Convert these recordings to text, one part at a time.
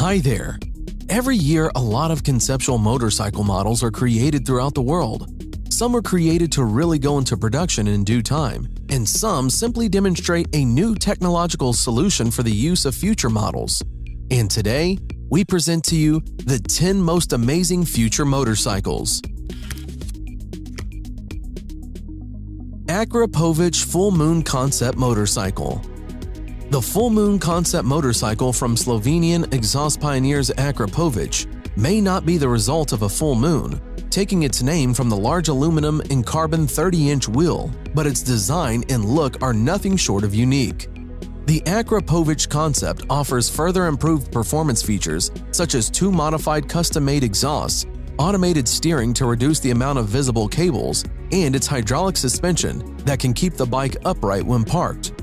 Hi there! Every year, a lot of conceptual motorcycle models are created throughout the world. Some are created to really go into production in due time, and some simply demonstrate a new technological solution for the use of future models. And today, we present to you the 10 most amazing future motorcycles. Akrapovic Full Moon Concept Motorcycle. The Full Moon Concept motorcycle from Slovenian exhaust pioneers Akrapovic may not be the result of a full moon, taking its name from the large aluminum and carbon 30-inch wheel, but its design and look are nothing short of unique. The Akrapovic concept offers further improved performance features such as 2 modified custom-made exhausts, automated steering to reduce the amount of visible cables, and its hydraulic suspension that can keep the bike upright when parked.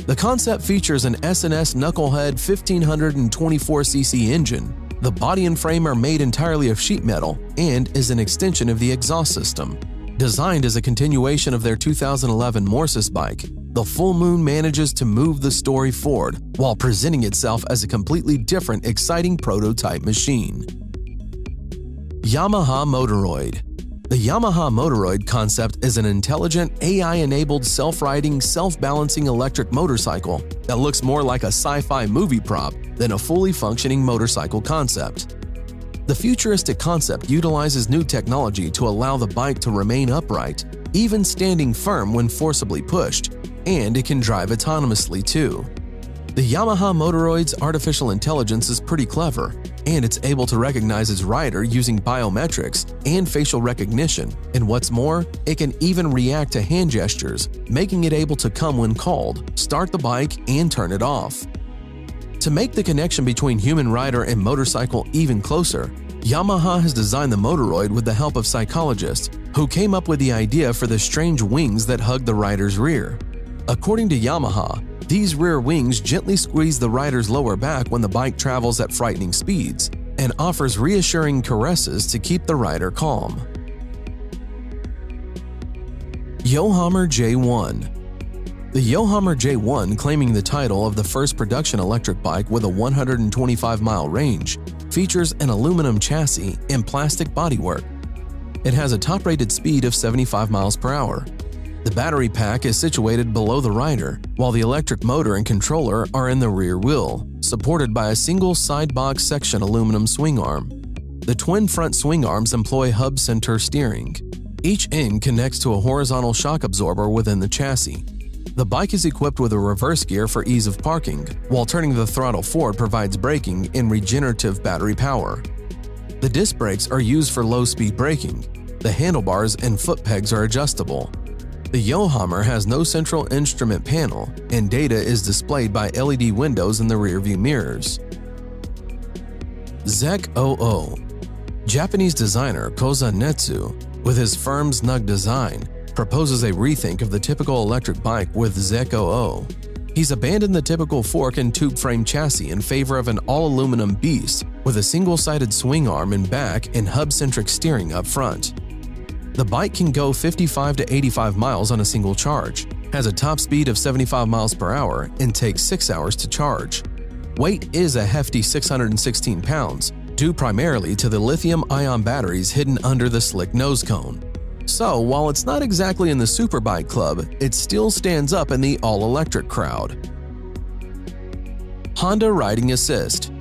The concept features an S&S Knucklehead 1524cc engine. The body and frame are made entirely of sheet metal and is an extension of the exhaust system. Designed as a continuation of their 2011 Morsis bike, the Full Moon manages to move the story forward while presenting itself as a completely different, exciting prototype machine. Yamaha Motoroid. The Yamaha Motoroid concept is an intelligent, AI-enabled, self-riding, self-balancing electric motorcycle that looks more like a sci-fi movie prop than a fully functioning motorcycle concept. The futuristic concept utilizes new technology to allow the bike to remain upright, even standing firm when forcibly pushed, and it can drive autonomously too. The Yamaha Motoroid's artificial intelligence is pretty clever, and it's able to recognize its rider using biometrics and facial recognition, and what's more, it can even react to hand gestures, making it able to come when called, start the bike, and turn it off. To make the connection between human rider and motorcycle even closer, Yamaha has designed the Motoroid with the help of psychologists who came up with the idea for the strange wings that hug the rider's rear. According to Yamaha, these rear wings gently squeeze the rider's lower back when the bike travels at frightening speeds and offers reassuring caresses to keep the rider calm. Yohammer J1. The Yohammer J1, claiming the title of the first production electric bike with a 125-mile range, features an aluminum chassis and plastic bodywork. It has a top-rated speed of 75 miles per hour. The battery pack is situated below the rider, while the electric motor and controller are in the rear wheel, supported by a single side box section aluminum swing arm. The twin front swing arms employ hub center steering. Each end connects to a horizontal shock absorber within the chassis. The bike is equipped with a reverse gear for ease of parking, while turning the throttle forward provides braking and regenerative battery power. The disc brakes are used for low-speed braking. The handlebars and foot pegs are adjustable. The Yohammer has no central instrument panel, and data is displayed by LED windows in the rearview mirrors. ZEK 00. Japanese designer Koza Netsu, with his firm snug design, proposes a rethink of the typical electric bike with ZEK 00. He's abandoned the typical fork and tube frame chassis in favor of an all-aluminum beast with a single-sided swing arm in back and hub-centric steering up front. The bike can go 55 to 85 miles on a single charge, has a top speed of 75 miles per hour, and takes 6 hours to charge. Weight is a hefty 616 pounds, due primarily to the lithium-ion batteries hidden under the slick nose cone. So, while it's not exactly in the superbike club, it still stands up in the all-electric crowd. Honda Riding Assist.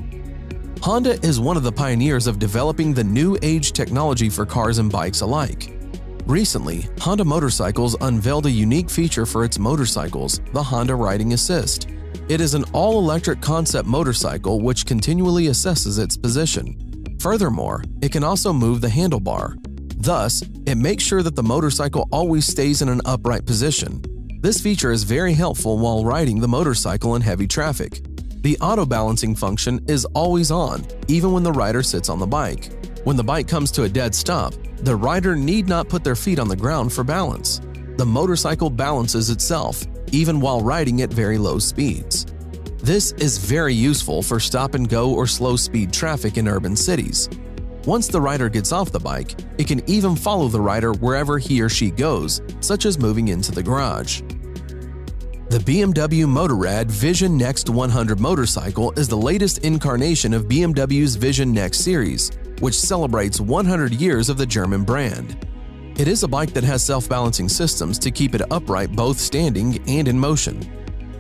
Honda is one of the pioneers of developing the new age technology for cars and bikes alike. Recently, Honda Motorcycles unveiled a unique feature for its motorcycles, the Honda Riding Assist. It is an all-electric concept motorcycle which continually assesses its position. Furthermore, it can also move the handlebar. Thus, it makes sure that the motorcycle always stays in an upright position. This feature is very helpful while riding the motorcycle in heavy traffic. The auto-balancing function is always on, even when the rider sits on the bike. When the bike comes to a dead stop, the rider need not put their feet on the ground for balance. The motorcycle balances itself, even while riding at very low speeds. This is very useful for stop-and-go or slow-speed traffic in urban cities. Once the rider gets off the bike, it can even follow the rider wherever he or she goes, such as moving into the garage. The BMW Motorrad Vision Next 100 motorcycle is the latest incarnation of BMW's Vision Next series, which celebrates 100 years of the German brand. It is a bike that has self-balancing systems to keep it upright both standing and in motion.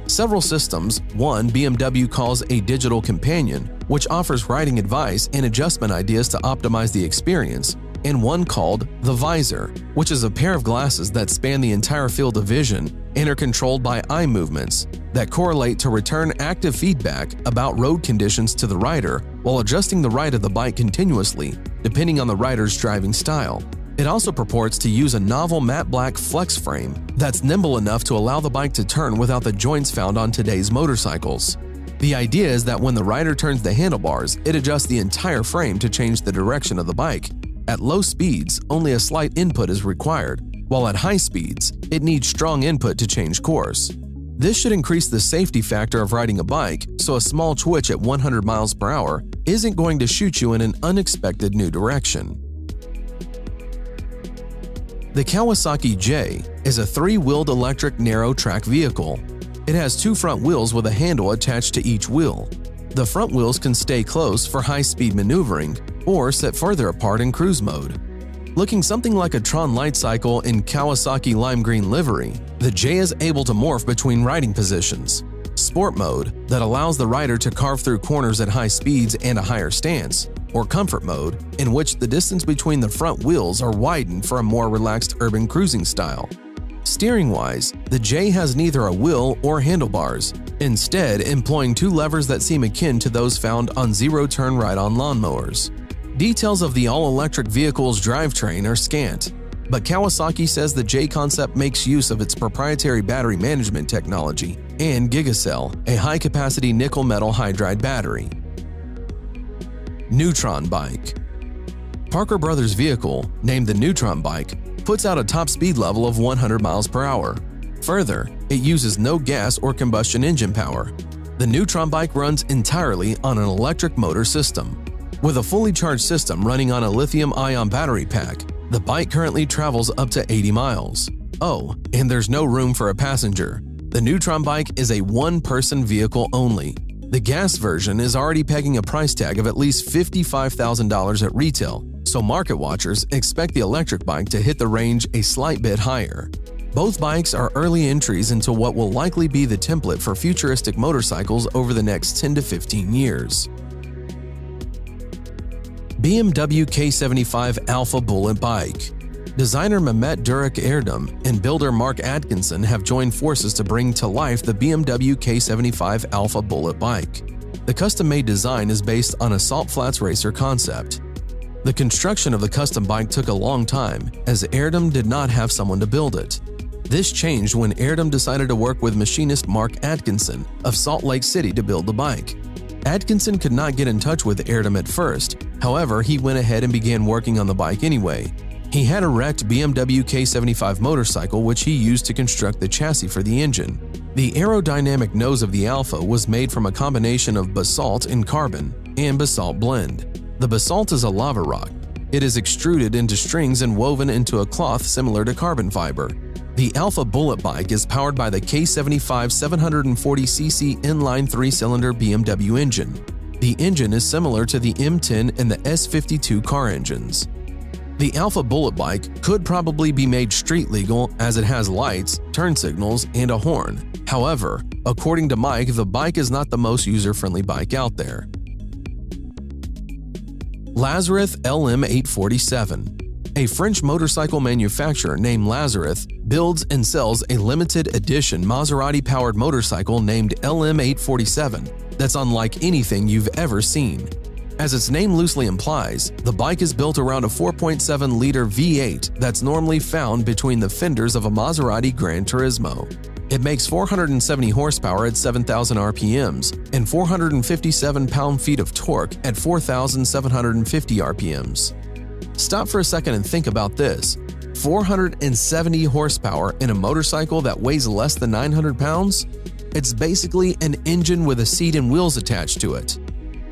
Several systems, one BMW calls a digital companion, which offers riding advice and adjustment ideas to optimize the experience, and one called the Visor, which is a pair of glasses that span the entire field of vision and are controlled by eye movements that correlate to return active feedback about road conditions to the rider while adjusting the ride of the bike continuously, depending on the rider's driving style. It also purports to use a novel matte black flex frame that's nimble enough to allow the bike to turn without the joints found on today's motorcycles. The idea is that when the rider turns the handlebars, it adjusts the entire frame to change the direction of the bike. At low speeds, only a slight input is required, while at high speeds, it needs strong input to change course. This should increase the safety factor of riding a bike, so a small twitch at 100 miles per hour isn't going to shoot you in an unexpected new direction. The Kawasaki J is a three-wheeled electric narrow-track vehicle. It has two front wheels with a handle attached to each wheel. The front wheels can stay close for high-speed maneuvering or sit further apart in cruise mode. Looking something like a Tron light cycle in Kawasaki lime green livery, the J is able to morph between riding positions. Sport mode, that allows the rider to carve through corners at high speeds and a higher stance, or comfort mode, in which the distance between the front wheels are widened for a more relaxed urban cruising style. Steering-wise, the J has neither a wheel or handlebars, instead employing two levers that seem akin to those found on zero-turn ride-on lawnmowers. Details of the all-electric vehicle's drivetrain are scant, but Kawasaki says the J concept makes use of its proprietary battery management technology and Gigacell, a high-capacity nickel-metal hydride battery. Neutron Bike. Parker Brothers' vehicle, named the Neutron Bike, puts out a top speed level of 100 miles per hour. Further, it uses no gas or combustion engine power. The Neutron Bike runs entirely on an electric motor system. With a fully charged system running on a lithium-ion battery pack, the bike currently travels up to 80 miles. Oh, and there's no room for a passenger. The Neutron Bike is a one-person vehicle only. The gas version is already pegging a price tag of at least $55,000 at retail, so market watchers expect the electric bike to hit the range a slight bit higher. Both bikes are early entries into what will likely be the template for futuristic motorcycles over the next 10 to 15 years. BMW K75 Alpha Bullet Bike. Designer Mehmet Durek Erdem and builder Mark Atkinson have joined forces to bring to life the BMW K75 Alpha Bullet Bike. The custom-made design is based on a Salt Flats racer concept. The construction of the custom bike took a long time, as Erdem did not have someone to build it. This changed when Erdem decided to work with machinist Mark Atkinson of Salt Lake City to build the bike. Atkinson could not get in touch with Erdem at first, however, he went ahead and began working on the bike anyway. He had a wrecked BMW K75 motorcycle which he used to construct the chassis for the engine. The aerodynamic nose of the Alpha was made from a combination of basalt and carbon and basalt blend. The basalt is a lava rock. It is extruded into strings and woven into a cloth similar to carbon fiber. The Alpha Bullet Bike is powered by the K75 740cc inline 3-cylinder BMW engine. The engine is similar to the M10 and the S52 car engines. The Alpha Bullet Bike could probably be made street legal as it has lights, turn signals, and a horn. However, according to Mike, the bike is not the most user-friendly bike out there. Lazareth LM847. A French motorcycle manufacturer named Lazareth builds and sells a limited edition Maserati-powered motorcycle named LM847 that's unlike anything you've ever seen. As its name loosely implies, the bike is built around a 4.7-liter V8 that's normally found between the fenders of a Maserati Gran Turismo. It makes 470 horsepower at 7,000 RPMs and 457 pound-feet of torque at 4,750 RPMs. Stop for a second and think about this. 470 horsepower in a motorcycle that weighs less than 900 pounds? It's basically an engine with a seat and wheels attached to it.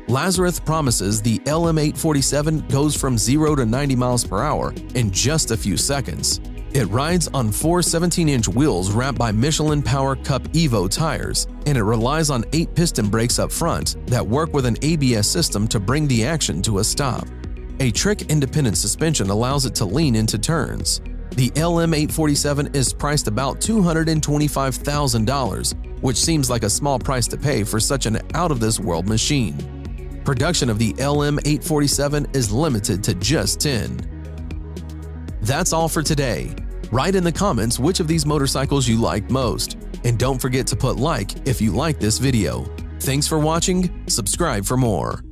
Lazareth promises the LM847 goes from 0 to 90 miles per hour in just a few seconds. It rides on 4 17-inch wheels wrapped by Michelin Power Cup Evo tires, and it relies on 8 piston brakes up front that work with an ABS system to bring the action to a stop. A trick-independent suspension allows it to lean into turns. The LM847 is priced about $225,000, which seems like a small price to pay for such an out-of-this-world machine. Production of the LM847 is limited to just 10. That's all for today. Write in the comments which of these motorcycles you liked most, and don't forget to put like if you like this video. Thanks for watching, subscribe for more.